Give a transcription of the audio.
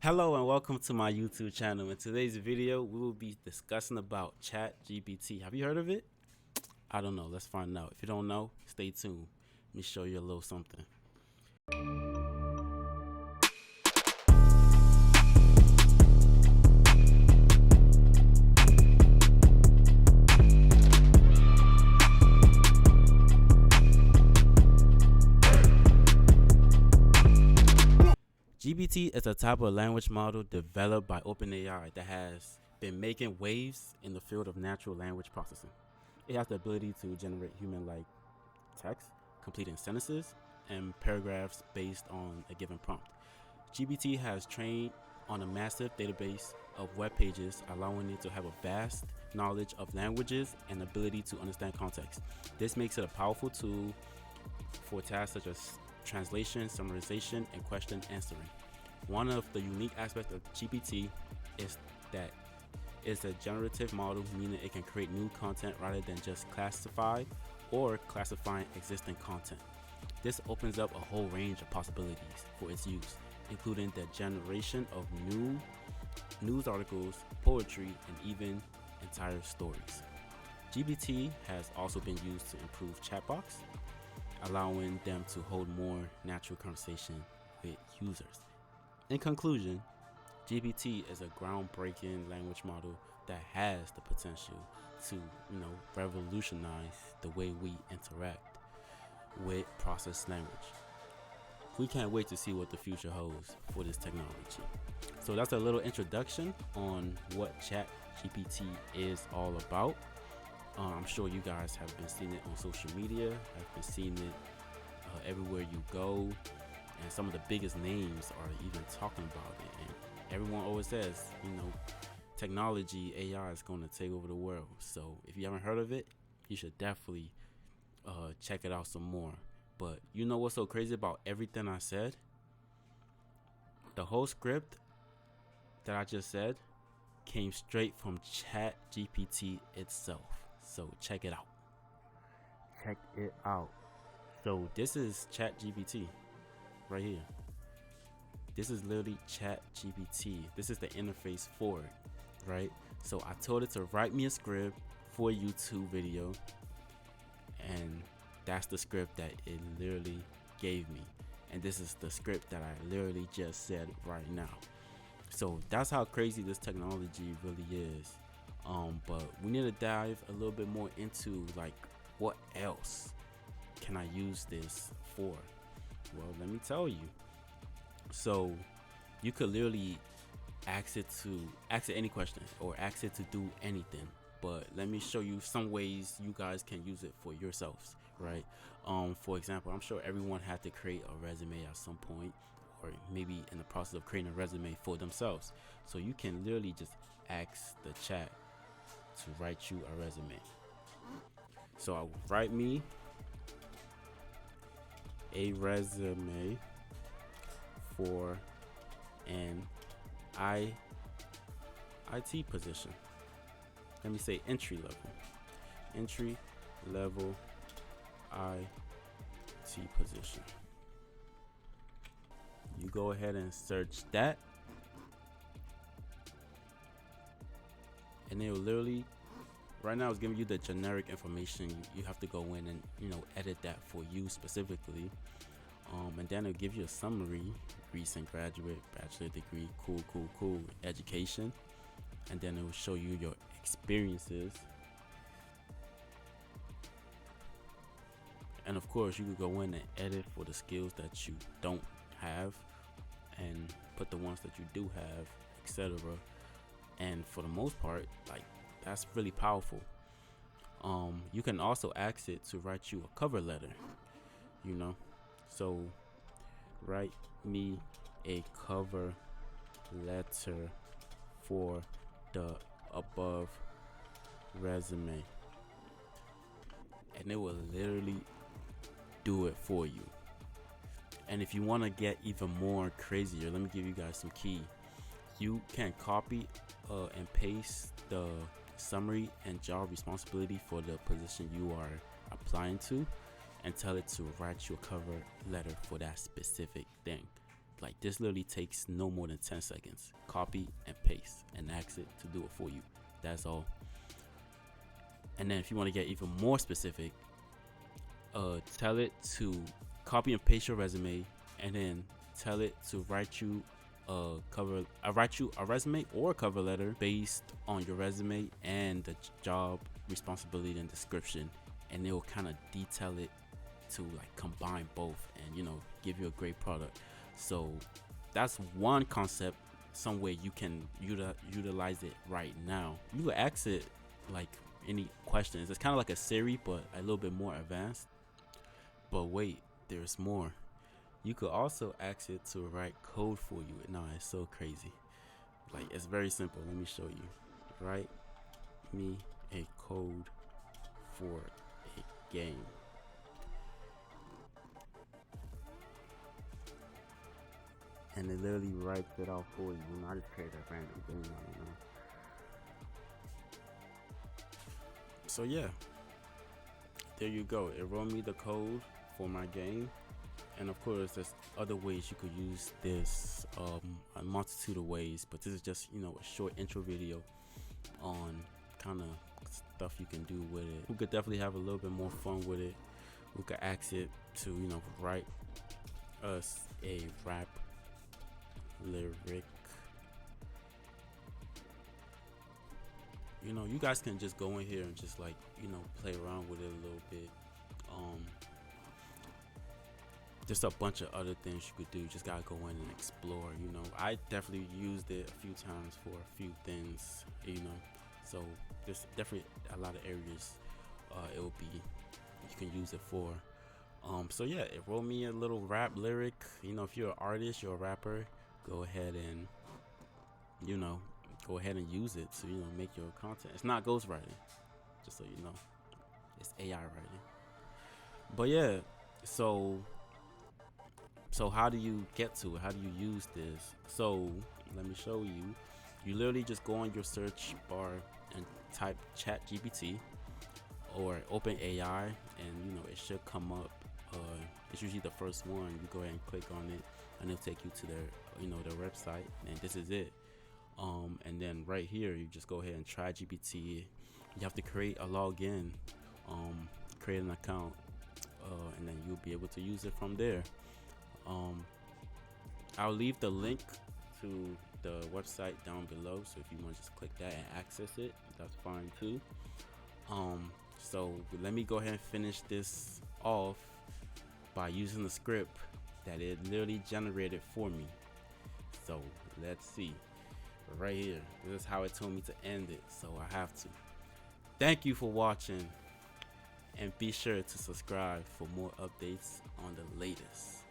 Hello and welcome to my YouTube channel. In today's video, we will be discussing about GPT. Have you heard of it? I don't know. Let's find out. If you don't know, stay tuned. Let me show you a little something. GPT is a type of language model developed by OpenAI that has been making waves in the field of natural language processing. It has the ability to generate human-like text, completing sentences and paragraphs based on a given prompt. GPT has trained on a massive database of web pages, allowing it to have a vast knowledge of languages and ability to understand context. This makes it a powerful tool for tasks such as translation, summarization, and question answering. One of the unique aspects of GPT is that it's a generative model, meaning it can create new content rather than just classify or classifying existing content. This opens up a whole range of possibilities for its use, including the generation of new news articles, poetry, and even entire stories. GPT has also been used to improve chatbots, allowing them to hold more natural conversation with users. In conclusion, GPT is a groundbreaking language model that has the potential to, revolutionize the way we interact with processed language. We can't wait to see what the future holds for this technology. So that's a little introduction on what ChatGPT is all about. I'm sure you guys have been seeing it on social media, have been seeing it everywhere you go, and some of the biggest names are even talking about it. And everyone always says, technology, AI is going to take over the world. So if you haven't heard of it, you should definitely check it out some more. But you know what's so crazy about everything I said? The whole script that I just said came straight from ChatGPT itself. So check it out. Check it out. So this is ChatGPT right here. This is literally ChatGPT. This is the interface for it, right? So I told it to write me a script for a YouTube video, and that's the script that it literally gave me. And this is the script that I literally just said right now. So that's how crazy this technology really is. But we need to dive a little bit more into what else can I use this for? Well, let me tell you. So you could literally ask it any question or ask it to do anything. But let me show you some ways you guys can use it for yourselves, right? For example, I'm sure everyone had to create a resume at some point, or maybe in the process of creating a resume for themselves. So you can literally just ask the chat to write you a resume. So I'll write me a resume for an IT position. Let me say entry level IT position. You go ahead and search that, and it will literally, right now it's giving you the generic information. You have to go in and edit that for you specifically, and then it'll give you a summary: recent graduate, bachelor degree, cool education, and then it will show you your experiences. And of course, you could go in and edit for the skills that you don't have and put the ones that you do have, etc. And for the most part, that's really powerful. You can also ask it to write you a cover letter, so write me a cover letter for the above resume, and it will literally do it for you. And if you want to get even more crazier, let me give you guys some key. You can copy and paste the summary and job responsibility for the position you are applying to, and tell it to write you a cover letter for that specific thing. This literally takes no more than 10 seconds. Copy and paste and ask it to do it for you. That's all. And then if you want to get even more specific, tell it to copy and paste your resume, and then tell it to write you a resume or a cover letter based on your resume and the job responsibility and description, and it will kind of detail it to like combine both and, you know, give you a great product. So that's one concept, some way you can utilize it right now. You will ask it like any questions. It's kind of like a Siri, but a little bit more advanced. But wait, there's more. You could also ask it to write code for you. No, it's so crazy. Like, it's very simple. Let me show you. Write me a code for a game. And it literally writes it out for you. You know, I just created a random game. I don't know. So yeah, there you go. It wrote me the code for my game. And of course, there's other ways you could use this, a multitude of ways, but this is just, you know, a short intro video on kind of stuff you can do with it. We could definitely have a little bit more fun with it. We could ask it to, you know, write us a rap lyric. You know, you guys can just go in here and just like, you know, play around with it a little bit. Just a bunch of other things you could do. Just gotta go in and explore. You know, I definitely used it a few times for a few things, you know, so there's definitely a lot of areas it will be you can use it for. So yeah, it wrote me a little rap lyric. You know, if you're an artist, you're a rapper, go ahead and, you know, go ahead and use it to, you know, make your content. It's not ghostwriting, just so you know, it's AI writing. But yeah, so how do you get to it? How do you use this? So let me show you. You literally just go on your search bar and type Chat GPT or OpenAI, and you know, it should come up. It's usually the first one. You go ahead and click on it, and it'll take you to their, you know, their website, and this is it. And then right here, you just go ahead and try GPT. You have to create a login, create an account, and then you'll be able to use it from there. I'll leave the link to the website down below, so if you want to just click that and access it, that's fine too. So let me go ahead and finish this off by using the script that it literally generated for me. So let's see. Right here, this is how it told me to end it, so I have to. Thank you for watching, and be sure to subscribe for more updates on the latest.